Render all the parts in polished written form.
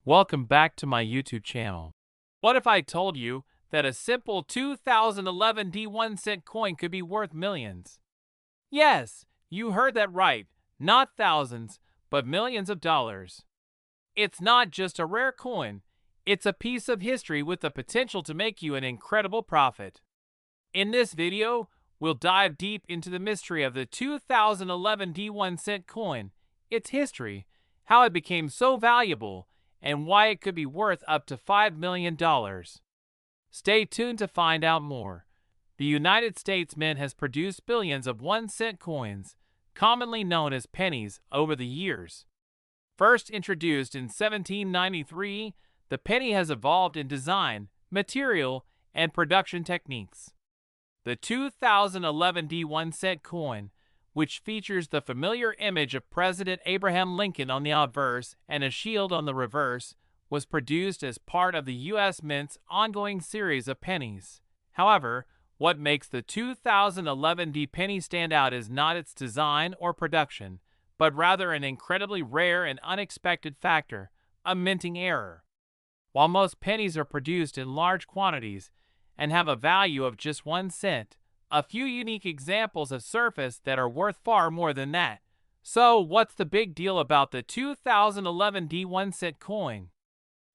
Welcome back to my YouTube channel. What if I told you that a simple 2011 D1 cent coin could be worth millions? Yes, you heard that right. Not thousands, but millions of dollars. It's not just a rare coin, it's a piece of history with the potential to make you an incredible profit. In this video, we'll dive deep into the mystery of the 2011 D1 cent coin, its history, how it became so valuable, and why it could be worth up to $5 million. Stay tuned to find out more. The United States Mint has produced billions of 1 cent coins, commonly known as pennies, over the years. First introduced in 1793, the penny has evolved in design, material, and production techniques. The 2011 D1 cent coin, which features the familiar image of President Abraham Lincoln on the obverse and a shield on the reverse, was produced as part of the U.S. Mint's ongoing series of pennies. However, what makes the 2011 D penny stand out is not its design or production, but rather an incredibly rare and unexpected factor, a minting error. While most pennies are produced in large quantities and have a value of just 1 cent, a few unique examples have surfaced that are worth far more than that. So, what's the big deal about the 2011 D1 cent coin?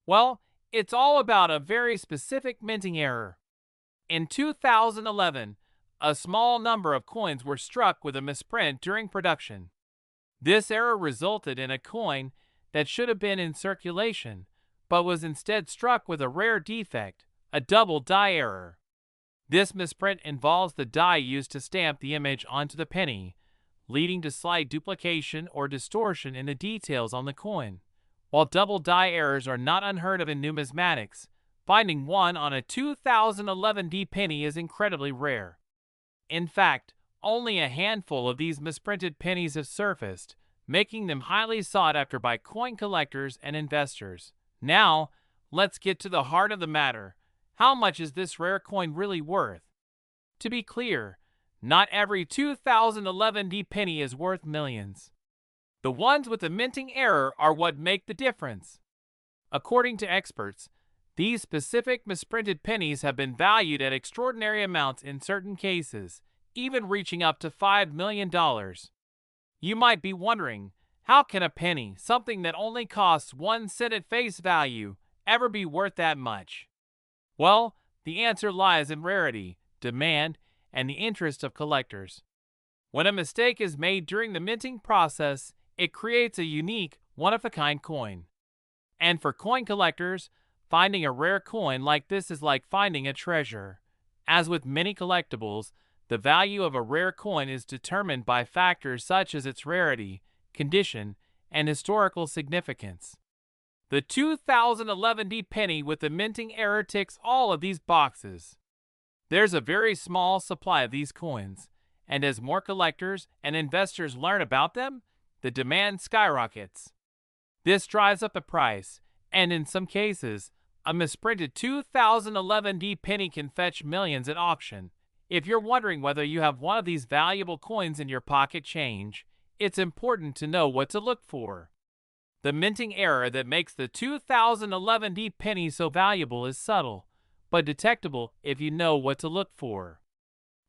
Well, it's all about a very specific minting error. In 2011, a small number of coins were struck with a misprint during production. This error resulted in a coin that should have been in circulation, but was instead struck with a rare defect, a double die error. This misprint involves the die used to stamp the image onto the penny, leading to slight duplication or distortion in the details on the coin. While double die errors are not unheard of in numismatics, finding one on a 2011 D penny is incredibly rare. In fact, only a handful of these misprinted pennies have surfaced, making them highly sought after by coin collectors and investors. Now, let's get to the heart of the matter. How much is this rare coin really worth? To be clear, not every 2011 D penny is worth millions. The ones with the minting error are what make the difference. According to experts, these specific misprinted pennies have been valued at extraordinary amounts in certain cases, even reaching up to $5 million. You might be wondering, how can a penny, something that only costs 1 cent at face value, ever be worth that much? Well, the answer lies in rarity, demand, and the interest of collectors. When a mistake is made during the minting process, it creates a unique, one-of-a-kind coin. And for coin collectors, finding a rare coin like this is like finding a treasure. As with many collectibles, the value of a rare coin is determined by factors such as its rarity, condition, and historical significance. The 2011 D penny with the minting error ticks all of these boxes. There's a very small supply of these coins, and as more collectors and investors learn about them, the demand skyrockets. This drives up the price, and in some cases, a misprinted 2011 D penny can fetch millions at auction. If you're wondering whether you have one of these valuable coins in your pocket change, it's important to know what to look for. The minting error that makes the 2011 D penny so valuable is subtle, but detectable if you know what to look for.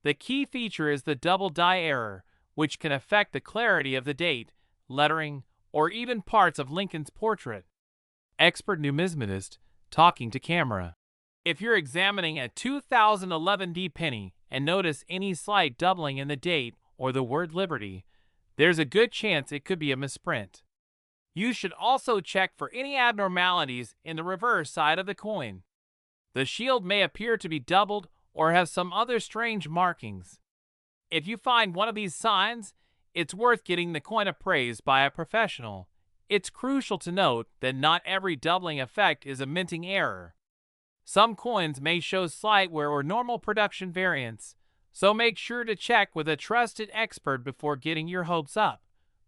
The key feature is the double die error, which can affect the clarity of the date, lettering, or even parts of Lincoln's portrait. Expert numismatist talking to camera. If you're examining a 2011 D penny and notice any slight doubling in the date or the word Liberty, there's a good chance it could be a misprint. You should also check for any abnormalities in the reverse side of the coin. The shield may appear to be doubled or have some other strange markings. If you find one of these signs, it's worth getting the coin appraised by a professional. It's crucial to note that not every doubling effect is a minting error. Some coins may show slight wear or normal production variance, so make sure to check with a trusted expert before getting your hopes up.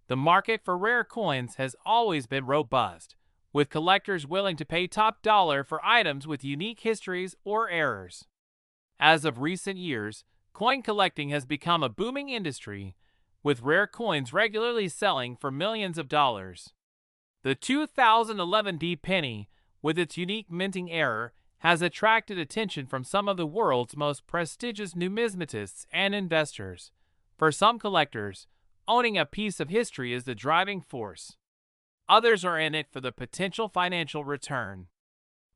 The market for rare coins has always been robust, with collectors willing to pay top dollar for items with unique histories or errors. As of recent years, coin collecting has become a booming industry, with rare coins regularly selling for millions of dollars. The 2011 D penny, with its unique minting error, has attracted attention from some of the world's most prestigious numismatists and investors. For some collectors, owning a piece of history is the driving force. Others are in it for the potential financial return.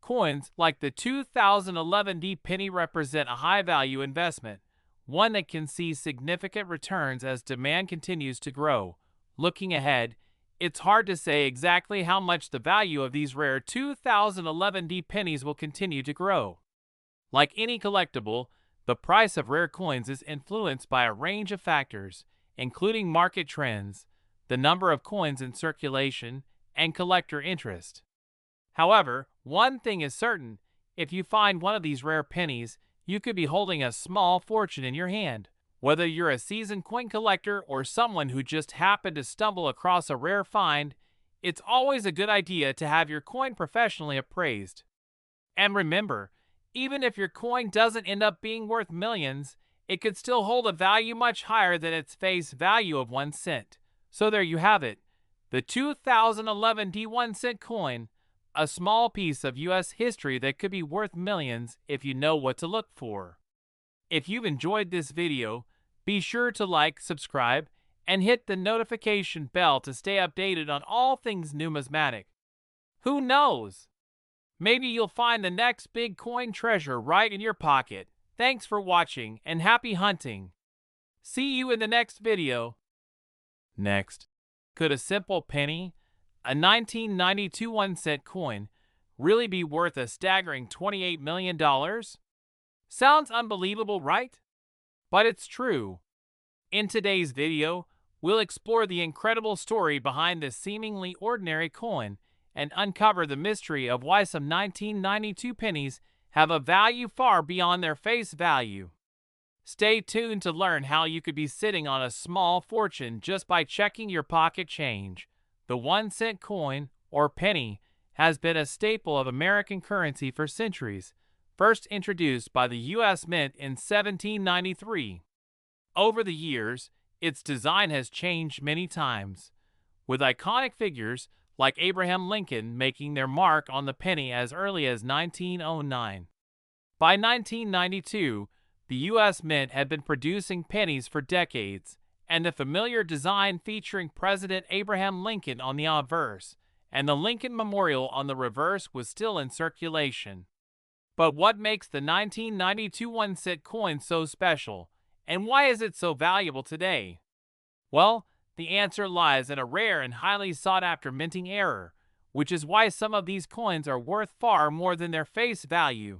Coins like the 2011 D penny represent a high-value investment, one that can see significant returns as demand continues to grow. Looking ahead, it's hard to say exactly how much the value of these rare 2011 D pennies will continue to grow. Like any collectible, the price of rare coins is influenced by a range of factors, including market trends, the number of coins in circulation, and collector interest. However, one thing is certain: if you find one of these rare pennies, you could be holding a small fortune in your hand. Whether you're a seasoned coin collector or someone who just happened to stumble across a rare find, it's always a good idea to have your coin professionally appraised. And remember, even if your coin doesn't end up being worth millions, it could still hold a value much higher than its face value of 1 cent. So there you have it, the 2011 D1 cent coin, a small piece of U.S. history that could be worth millions if you know what to look for. If you've enjoyed this video, be sure to like, subscribe, and hit the notification bell to stay updated on all things numismatic. Who knows? Maybe you'll find the next big coin treasure right in your pocket. Thanks for watching and happy hunting. See you in the next video. Next, could a simple penny, a 1992 1-cent coin, really be worth a staggering $28 million? Sounds unbelievable, right? But it's true. In today's video, we'll explore the incredible story behind this seemingly ordinary coin and uncover the mystery of why some 1992 pennies have a value far beyond their face value. Stay tuned to learn how you could be sitting on a small fortune just by checking your pocket change. The 1-cent coin, or penny, has been a staple of American currency for centuries, first introduced by the U.S. Mint in 1793. Over the years, its design has changed many times, with iconic figures like Abraham Lincoln making their mark on the penny as early as 1909. By 1992, the U.S. Mint had been producing pennies for decades, and the familiar design featuring President Abraham Lincoln on the obverse and the Lincoln Memorial on the reverse was still in circulation. But what makes the 1992 1-cent coin so special, and why is it so valuable today? Well, the answer lies in a rare and highly sought-after minting error, which is why some of these coins are worth far more than their face value.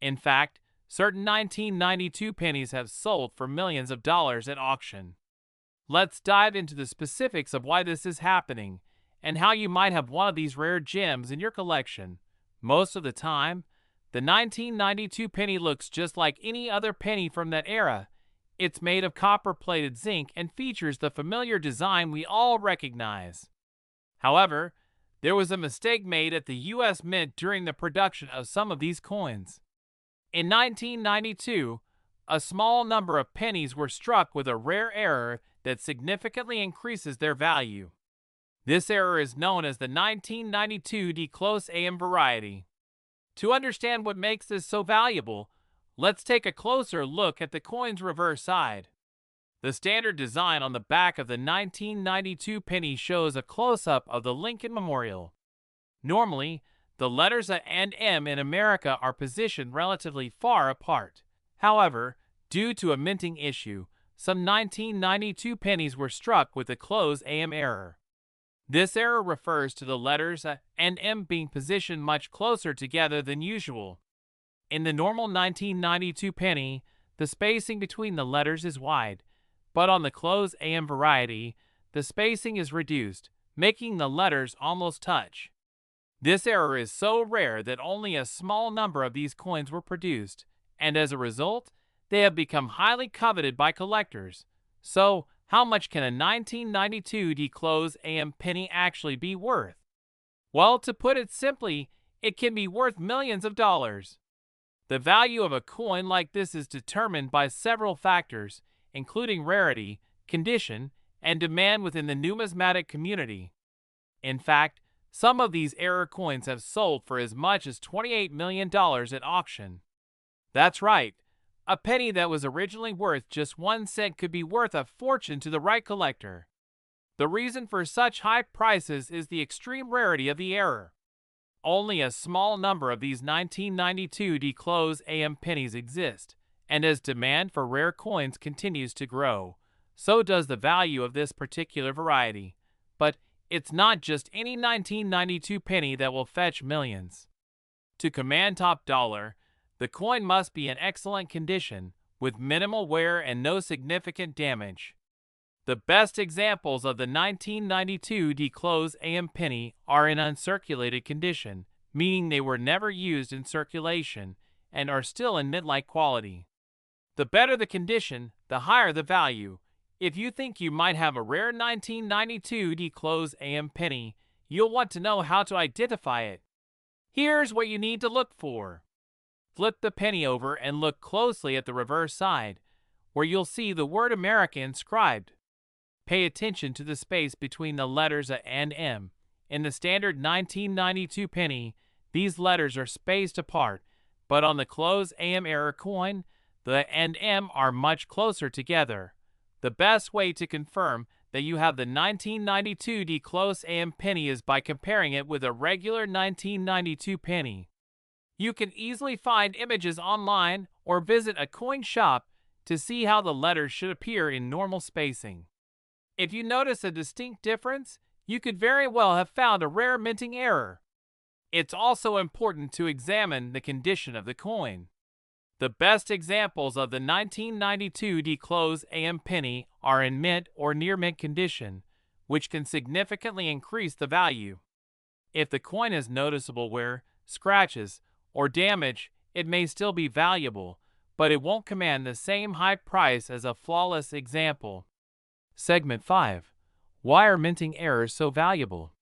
In fact, certain 1992 pennies have sold for millions of dollars at auction. Let's dive into the specifics of why this is happening and how you might have one of these rare gems in your collection. Most of the time, the 1992 penny looks just like any other penny from that era. It's made of copper-plated zinc and features the familiar design we all recognize. However, there was a mistake made at the U.S. Mint during the production of some of these coins. In 1992, a small number of pennies were struck with a rare error that significantly increases their value. This error is known as the 1992 D close AM variety. To understand what makes this so valuable, let's take a closer look at the coin's reverse side. The standard design on the back of the 1992 penny shows a close-up of the Lincoln Memorial. Normally, the letters A and M in America are positioned relatively far apart. However, due to a minting issue, some 1992 pennies were struck with a close AM error. This error refers to the letters A and M being positioned much closer together than usual. In the normal 1992 penny, the spacing between the letters is wide, but on the close AM variety, the spacing is reduced, making the letters almost touch. This error is so rare that only a small number of these coins were produced, and as a result, they have become highly coveted by collectors. So, how much can a 1992 D close AM penny actually be worth? Well, to put it simply, it can be worth millions of dollars. The value of a coin like this is determined by several factors, including rarity, condition, and demand within the numismatic community. In fact, some of these error coins have sold for as much as $28 million at auction. That's right. A penny that was originally worth just 1 cent could be worth a fortune to the right collector. The reason for such high prices is the extreme rarity of the error. Only a small number of these 1992 declosed AM pennies exist, and as demand for rare coins continues to grow, so does the value of this particular variety. But it's not just any 1992 penny that will fetch millions. To command top dollar, the coin must be in excellent condition, with minimal wear and no significant damage. The best examples of the 1992 declosed AM penny are in uncirculated condition, meaning they were never used in circulation and are still in mint-like quality. The better the condition, the higher the value. If you think you might have a rare 1992 declosed AM penny, you'll want to know how to identify it. Here's what you need to look for. Flip the penny over and look closely at the reverse side, where you'll see the word America inscribed. Pay attention to the space between the letters A and M. In the standard 1992 penny, these letters are spaced apart, but on the closed AM error coin, the A and M are much closer together. The best way to confirm that you have the 1992 declosed AM penny is by comparing it with a regular 1992 penny. You can easily find images online or visit a coin shop to see how the letters should appear in normal spacing. If you notice a distinct difference, you could very well have found a rare minting error. It's also important to examine the condition of the coin. The best examples of the 1992 declosed AM penny are in mint or near mint condition, which can significantly increase the value. If the coin has noticeable wear, scratches, or damage, it may still be valuable, but it won't command the same high price as a flawless example. Segment 5. Why are minting errors so valuable?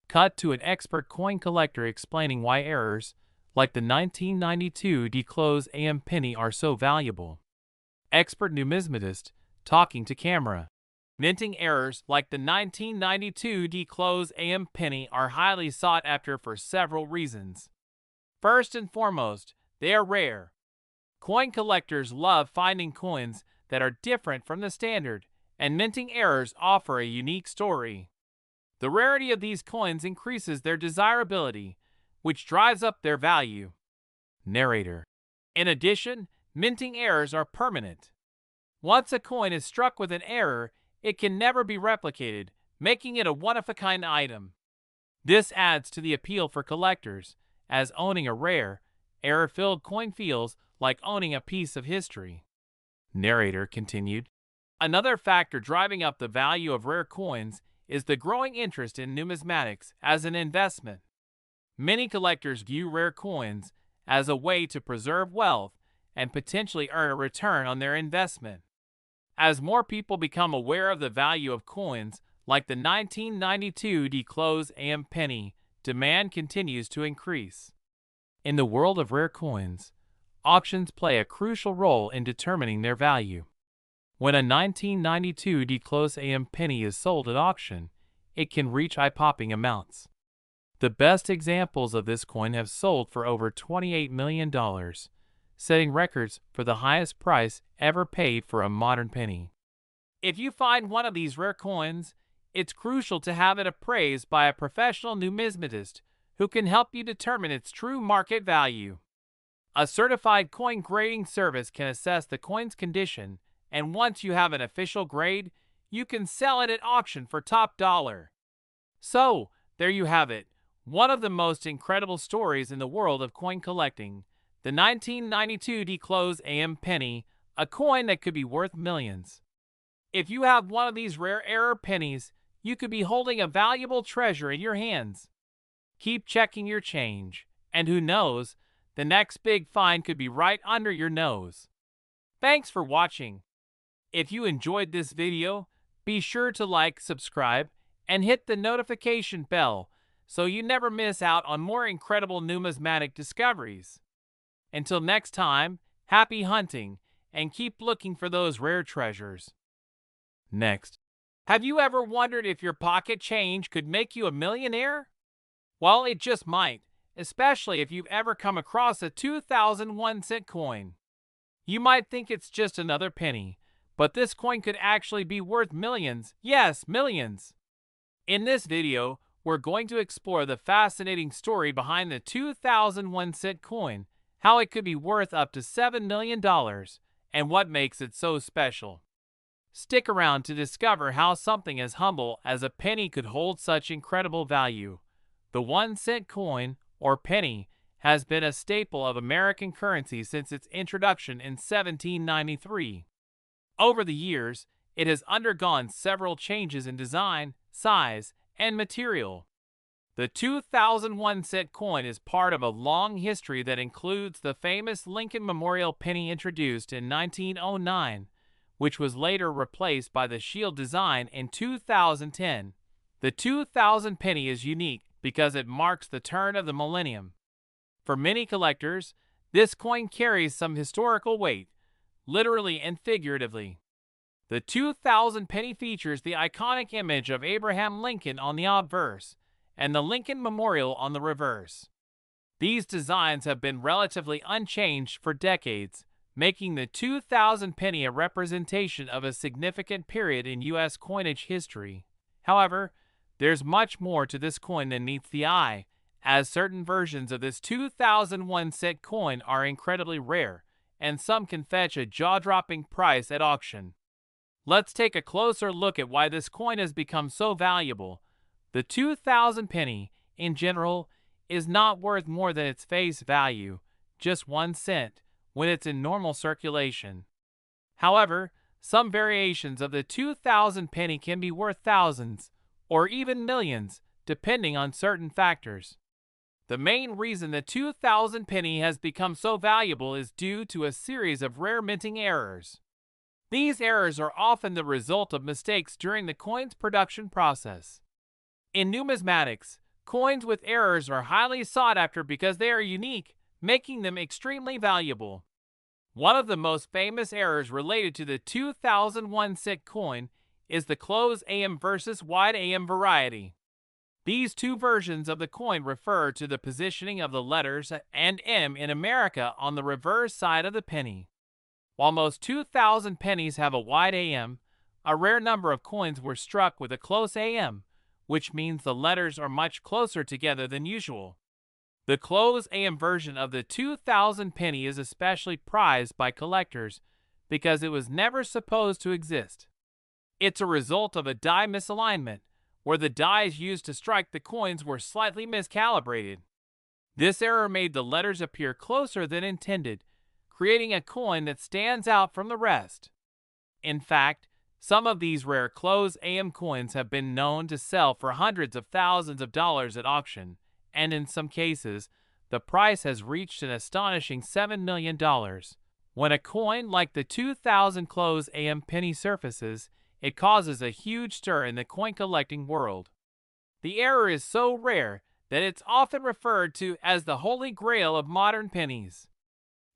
Cut to an expert coin collector explaining why errors, like the 1992 declosed AM penny, are so valuable. Expert numismatist talking to camera. Minting errors like the 1992 declosed AM penny are highly sought after for several reasons. First and foremost, they are rare. Coin collectors love finding coins that are different from the standard, and minting errors offer a unique story. The rarity of these coins increases their desirability, which drives up their value. Narrator. In addition, minting errors are permanent. Once a coin is struck with an error, it can never be replicated, making it a one-of-a-kind item. This adds to the appeal for collectors, as owning a rare, error-filled coin feels like owning a piece of history. Narrator continued. Another factor driving up the value of rare coins is the growing interest in numismatics as an investment. Many collectors view rare coins as a way to preserve wealth and potentially earn a return on their investment. As more people become aware of the value of coins like the 1992 declosed AM penny, demand continues to increase. In the world of rare coins, auctions play a crucial role in determining their value. When a 1992 declosed AM penny is sold at auction, it can reach eye-popping amounts. The best examples of this coin have sold for over $28 million, setting records for the highest price ever paid for a modern penny. If you find one of these rare coins, it's crucial to have it appraised by a professional numismatist who can help you determine its true market value. A certified coin grading service can assess the coin's condition, and once you have an official grade, you can sell it at auction for top dollar. So, there you have it, one of the most incredible stories in the world of coin collecting, the 1992 declosed AM penny, a coin that could be worth millions. If you have one of these rare error pennies, you could be holding a valuable treasure in your hands. Keep checking your change, and who knows, the next big find could be right under your nose. Thanks for watching. If you enjoyed this video, be sure to like, subscribe, and hit the notification bell so you never miss out on more incredible numismatic discoveries. Until next time, happy hunting, and keep looking for those rare treasures. Next. Have you ever wondered if your pocket change could make you a millionaire? Well, it just might, especially if you've ever come across a 2001 cent coin. You might think it's just another penny, but this coin could actually be worth millions. Yes, millions. In this video, we're going to explore the fascinating story behind the 2001 cent coin, how it could be worth up to $7 million, and what makes it so special. Stick around to discover how something as humble as a penny could hold such incredible value. The 1 cent coin, or penny, has been a staple of American currency since its introduction in 1793. Over the years, it has undergone several changes in design, size, and material. The 2001 cent coin is part of a long history that includes the famous Lincoln Memorial penny introduced in 1909, which was later replaced by the shield design in 2010. The 2000 penny is unique because it marks the turn of the millennium. For many collectors, this coin carries some historical weight, literally and figuratively. The 2000 penny features the iconic image of Abraham Lincoln on the obverse and the Lincoln Memorial on the reverse. These designs have been relatively unchanged for decades, making the 2000 penny a representation of a significant period in U.S. coinage history. However, there's much more to this coin than meets the eye, as certain versions of this 2001 cent coin are incredibly rare, and some can fetch a jaw-dropping price at auction. Let's take a closer look at why this coin has become so valuable. The 2000 penny, in general, is not worth more than its face value, just 1 cent, when it's in normal circulation. However, some variations of the 2000 penny can be worth thousands, or even millions, depending on certain factors. The main reason the 2000 penny has become so valuable is due to a series of rare minting errors. These errors are often the result of mistakes during the coin's production process. In numismatics, coins with errors are highly sought after because they are unique, making them extremely valuable. One of the most famous errors related to the 2001 cent coin is the close AM versus wide AM variety. These two versions of the coin refer to the positioning of the letters and M in America on the reverse side of the penny. While most 2000 pennies have a wide AM, a rare number of coins were struck with a close AM, which means the letters are much closer together than usual. The close AM version of the 2000 penny is especially prized by collectors because it was never supposed to exist. It's a result of a die misalignment, where the dies used to strike the coins were slightly miscalibrated. This error made the letters appear closer than intended, creating a coin that stands out from the rest. In fact, some of these rare close AM coins have been known to sell for hundreds of thousands of dollars at auction, and in some cases, the price has reached an astonishing $7 million. When a coin like the 2000 close AM penny surfaces, it causes a huge stir in the coin collecting world. The error is so rare that it's often referred to as the holy grail of modern pennies.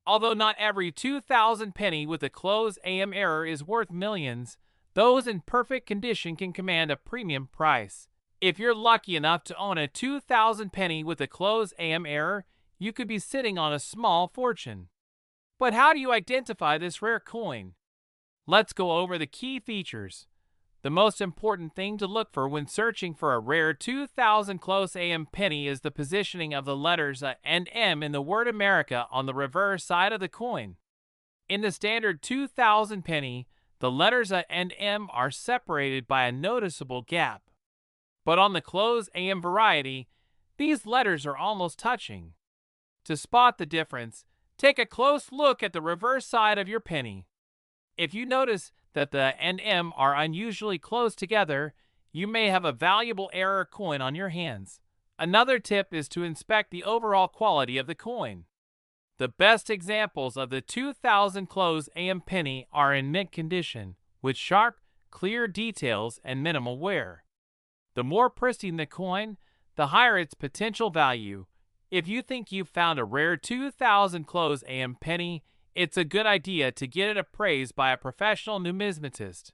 Although not every 2000 penny with a close AM error is worth millions, those in perfect condition can command a premium price. If you're lucky enough to own a 2000 penny with a close AM error, you could be sitting on a small fortune. But how do you identify this rare coin? Let's go over the key features. The most important thing to look for when searching for a rare 2000 close AM penny is the positioning of the letters and M in the word America on the reverse side of the coin. In the standard 2000 penny, the letters and M are separated by a noticeable gap. But on the close AM variety, these letters are almost touching. To spot the difference, take a close look at the reverse side of your penny. If you notice that the and M are unusually close together, you may have a valuable error coin on your hands. Another tip is to inspect the overall quality of the coin. The best examples of the 2000 close AM penny are in mint condition, with sharp, clear details and minimal wear. The more pristine the coin, the higher its potential value. If you think you've found a rare 2000 close AM penny, it's a good idea to get it appraised by a professional numismatist.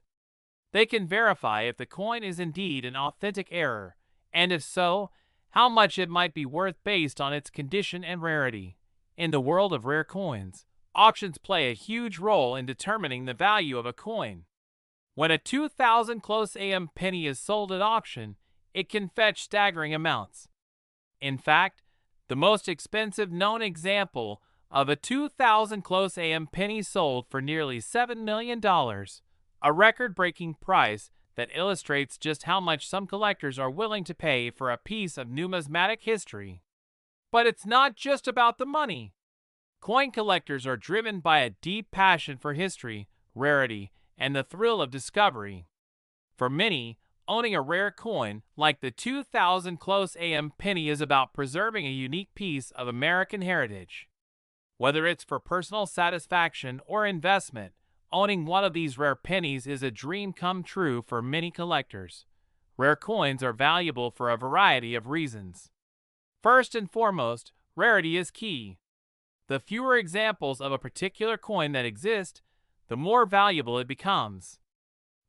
They can verify if the coin is indeed an authentic error, and if so, how much it might be worth based on its condition and rarity. In the world of rare coins, auctions play a huge role in determining the value of a coin. When a 2000 close AM penny is sold at auction, it can fetch staggering amounts. In fact, the most expensive known example of a 2000 close AM penny sold for nearly $7 million, a record-breaking price that illustrates just how much some collectors are willing to pay for a piece of numismatic history. But it's not just about the money. Coin collectors are driven by a deep passion for history, rarity, and the thrill of discovery. For many, owning a rare coin like the 2000 close AM penny is about preserving a unique piece of American heritage. Whether it's for personal satisfaction or investment, owning one of these rare pennies is a dream come true for many collectors. Rare coins are valuable for a variety of reasons. First and foremost, rarity is key. The fewer examples of a particular coin that exist, the more valuable it becomes.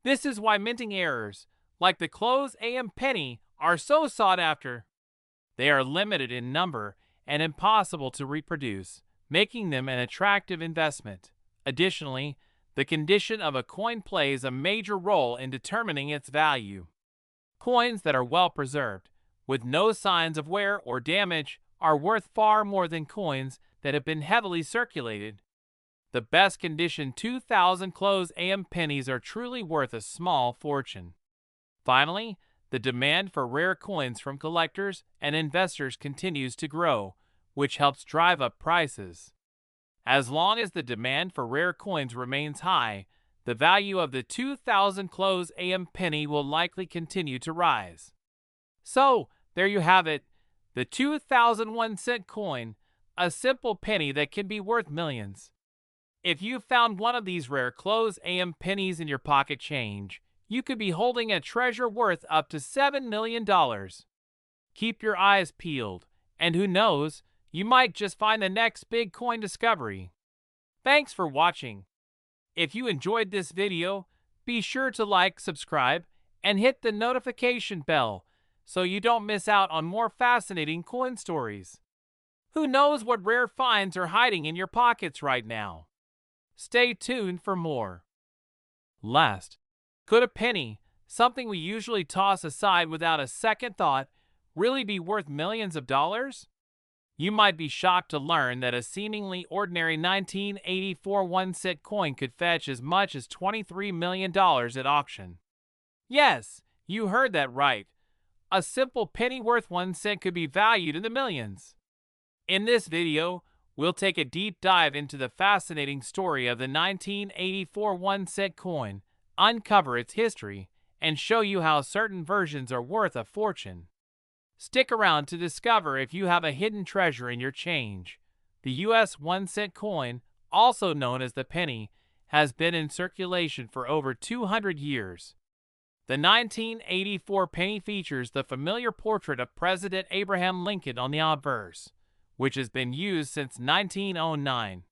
This is why minting errors, like the close AM penny, are so sought after. They are limited in number and impossible to reproduce, making them an attractive investment. Additionally, the condition of a coin plays a major role in determining its value. Coins that are well preserved, with no signs of wear or damage, are worth far more than coins that have been heavily circulated. The best condition 2000 close AM pennies are truly worth a small fortune. Finally, the demand for rare coins from collectors and investors continues to grow, which helps drive up prices. As long as the demand for rare coins remains high, the value of the 2000 close AM penny will likely continue to rise. So, there you have it, the 2001 cent coin, a simple penny that can be worth millions. If you found one of these rare close AM pennies in your pocket change, you could be holding a treasure worth up to $7 million. Keep your eyes peeled, and who knows, you might just find the next big coin discovery. Thanks for watching. If you enjoyed this video, be sure to like, subscribe, and hit the notification bell so you don't miss out on more fascinating coin stories. Who knows what rare finds are hiding in your pockets right now? Stay tuned for more. Last, could a penny, something we usually toss aside without a second thought, really be worth millions of dollars? You might be shocked to learn that a seemingly ordinary 1984 1-cent coin could fetch as much as $23 million at auction. Yes, you heard that right. A simple penny worth 1 cent could be valued in the millions. In this video, we'll take a deep dive into the fascinating story of the 1984 1-cent coin, uncover its history, and show you how certain versions are worth a fortune. Stick around to discover if you have a hidden treasure in your change. The U.S. 1-cent coin, also known as the penny, has been in circulation for over 200 years. The 1984 penny features the familiar portrait of President Abraham Lincoln on the obverse, which has been used since 1909.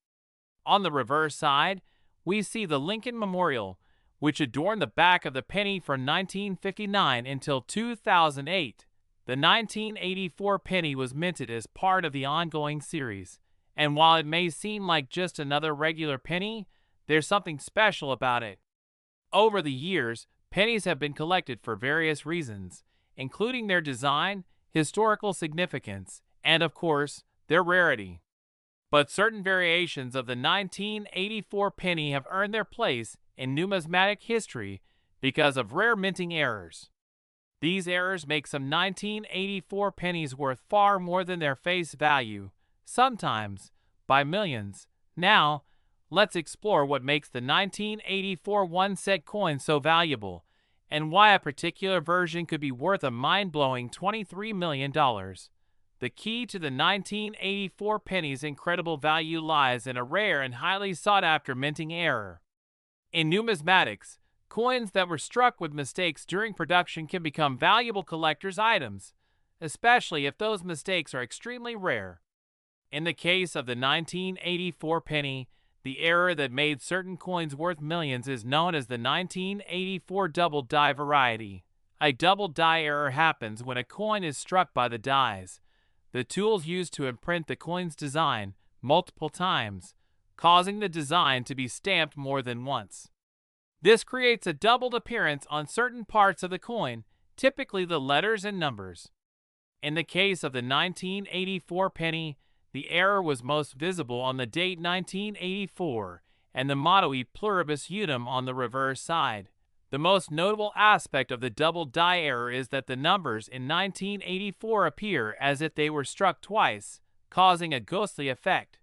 On the reverse side, we see the Lincoln Memorial, which adorned the back of the penny from 1959 until 2008. The 1984 penny was minted as part of the ongoing series, and while it may seem like just another regular penny, there's something special about it. Over the years, pennies have been collected for various reasons, including their design, historical significance, and of course, their rarity. But certain variations of the 1984 penny have earned their place in numismatic history because of rare minting errors. These errors make some 1984 pennies worth far more than their face value, sometimes by millions. Now, let's explore what makes the 1984 1-cent coin so valuable, and why a particular version could be worth a mind-blowing $23 million. The key to the 1984 penny's incredible value lies in a rare and highly sought-after minting error. In numismatics, coins that were struck with mistakes during production can become valuable collector's items, especially if those mistakes are extremely rare. In the case of the 1984 penny, The error that made certain coins worth millions is known as the 1984 double die variety. A double die error happens when a coin is struck by the dies, the tools used to imprint the coin's design, multiple times, causing the design to be stamped more than once. This creates a doubled appearance on certain parts of the coin, typically the letters and numbers. In the case of the 1984 penny, the error was most visible on the date 1984 and the motto E pluribus unum on the reverse side. The most notable aspect of the double die error is that the numbers in 1984 appear as if they were struck twice, causing a ghostly effect.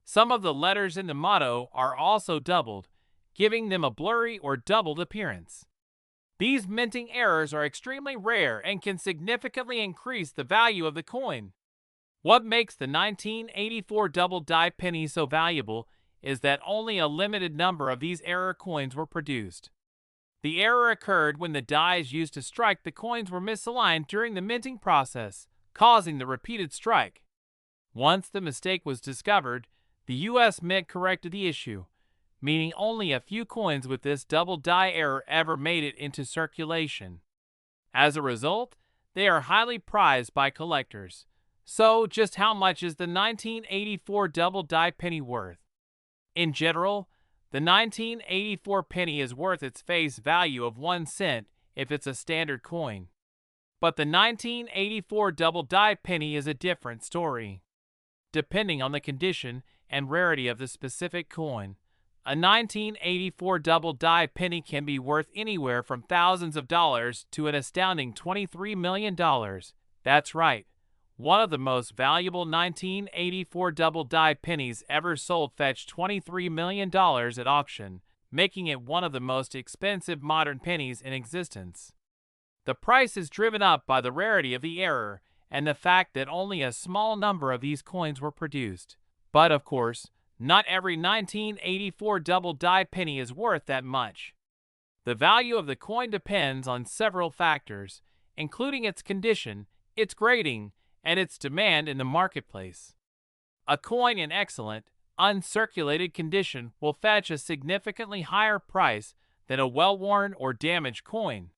Some of the letters in the motto are also doubled, giving them a blurry or doubled appearance. These minting errors are extremely rare and can significantly increase the value of the coin. What makes the 1984 double die penny so valuable is that only a limited number of these error coins were produced. The error occurred when the dies used to strike the coins were misaligned during the minting process, causing the repeated strike. Once the mistake was discovered, the U.S. Mint corrected the issue, meaning only a few coins with this double die error ever made it into circulation. As a result, they are highly prized by collectors. So, just how much is the 1984 double die penny worth? In general, the 1984 penny is worth its face value of 1 cent if it's a standard coin. But the 1984 double die penny is a different story. Depending on the condition and rarity of the specific coin, a 1984 double die penny can be worth anywhere from thousands of dollars to an astounding $23 million. That's right. One of the most valuable 1984 double die pennies ever sold fetched $23 million at auction, making it one of the most expensive modern pennies in existence. The price is driven up by the rarity of the error and the fact that only a small number of these coins were produced. But of course, not every 1984 double die penny is worth that much. The value of the coin depends on several factors, including its condition, its grading, and its demand in the marketplace. A coin in excellent, uncirculated condition will fetch a significantly higher price than a well-worn or damaged coin.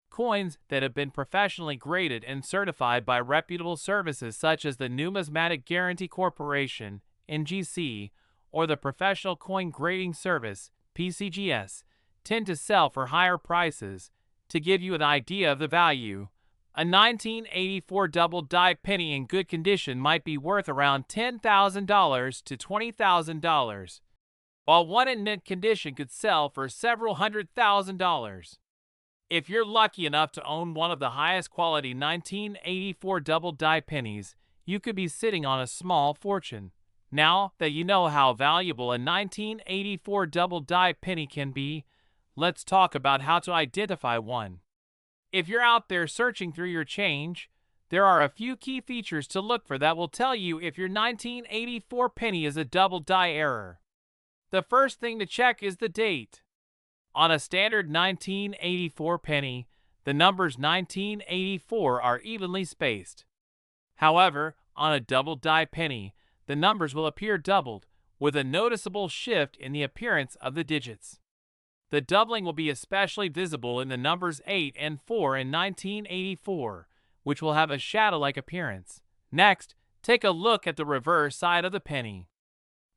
Coins that have been professionally graded and certified by reputable services such as the Numismatic Guarantee Corporation, NGC, or the Professional Coin Grading Service, PCGS, tend to sell for higher prices. To give you an idea of the value, a 1984 double die penny in good condition might be worth around $10,000 to $20,000, while one in mint condition could sell for several $100,000. If you're lucky enough to own one of the highest quality 1984 double die pennies, you could be sitting on a small fortune. Now that you know how valuable a 1984 double die penny can be, let's talk about how to identify one. If you're out there searching through your change, there are a few key features to look for that will tell you if your 1984 penny is a double die error. The first thing to check is the date. On a standard 1984 penny, the numbers 1984 are evenly spaced. However, on a double die penny, the numbers will appear doubled, with a noticeable shift in the appearance of the digits. The doubling will be especially visible in the numbers 8 and 4 in 1984, which will have a shadow-like appearance. Next, take a look at the reverse side of the penny.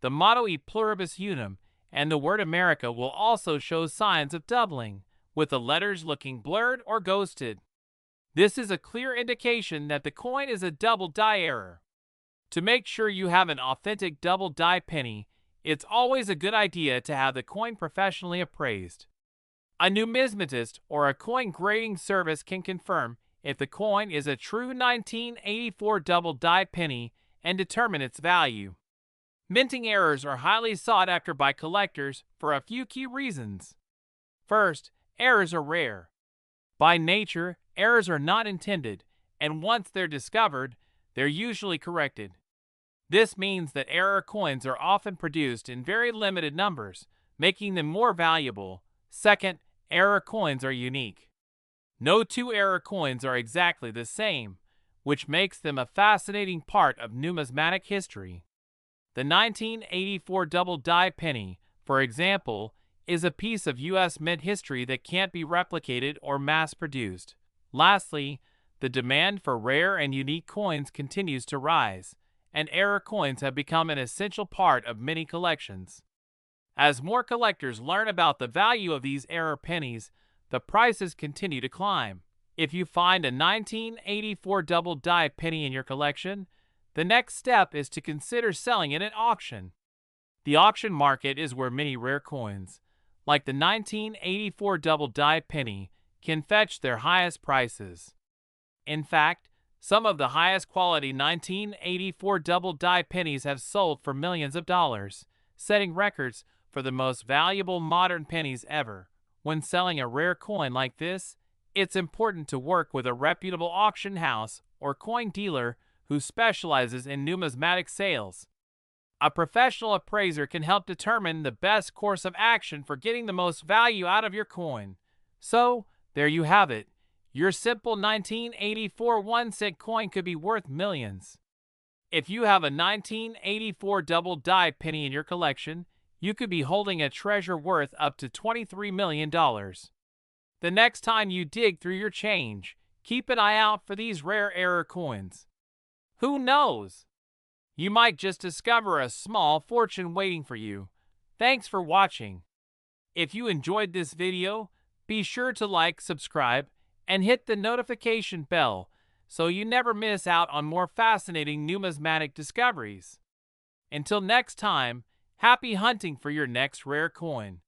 The motto E pluribus unum and the word America will also show signs of doubling, with the letters looking blurred or ghosted. This is a clear indication that the coin is a double die error. To make sure you have an authentic double die penny, it's always a good idea to have the coin professionally appraised. A numismatist or a coin grading service can confirm if the coin is a true 1984 double die penny and determine its value. Minting errors are highly sought after by collectors for a few key reasons. First, errors are rare. By nature, errors are not intended, and once they're discovered, they're usually corrected. This means that error coins are often produced in very limited numbers, making them more valuable. Second, error coins are unique. No two error coins are exactly the same, which makes them a fascinating part of numismatic history. The 1984 double die penny, for example, is a piece of U.S. mint history that can't be replicated or mass-produced. Lastly, the demand for rare and unique coins continues to rise, and error coins have become an essential part of many collections. As more collectors learn about the value of these error pennies, the prices continue to climb. If you find a 1984 double die penny in your collection, the next step is to consider selling it at auction. The auction market is where many rare coins, like the 1984 double die penny, can fetch their highest prices. In fact, some of the highest quality 1984 double die pennies have sold for millions of dollars, setting records for the most valuable modern pennies ever. When selling a rare coin like this, it's important to work with a reputable auction house or coin dealer who specializes in numismatic sales. A professional appraiser can help determine the best course of action for getting the most value out of your coin. So, there you have it. Your simple 1984 1-cent coin could be worth millions. If you have a 1984 double die penny in your collection, you could be holding a treasure worth up to $23 million. The next time you dig through your change, keep an eye out for these rare error coins. Who knows? You might just discover a small fortune waiting for you. Thanks for watching. If you enjoyed this video, be sure to like, subscribe, and hit the notification bell so you never miss out on more fascinating numismatic discoveries. Until next time, happy hunting for your next rare coin.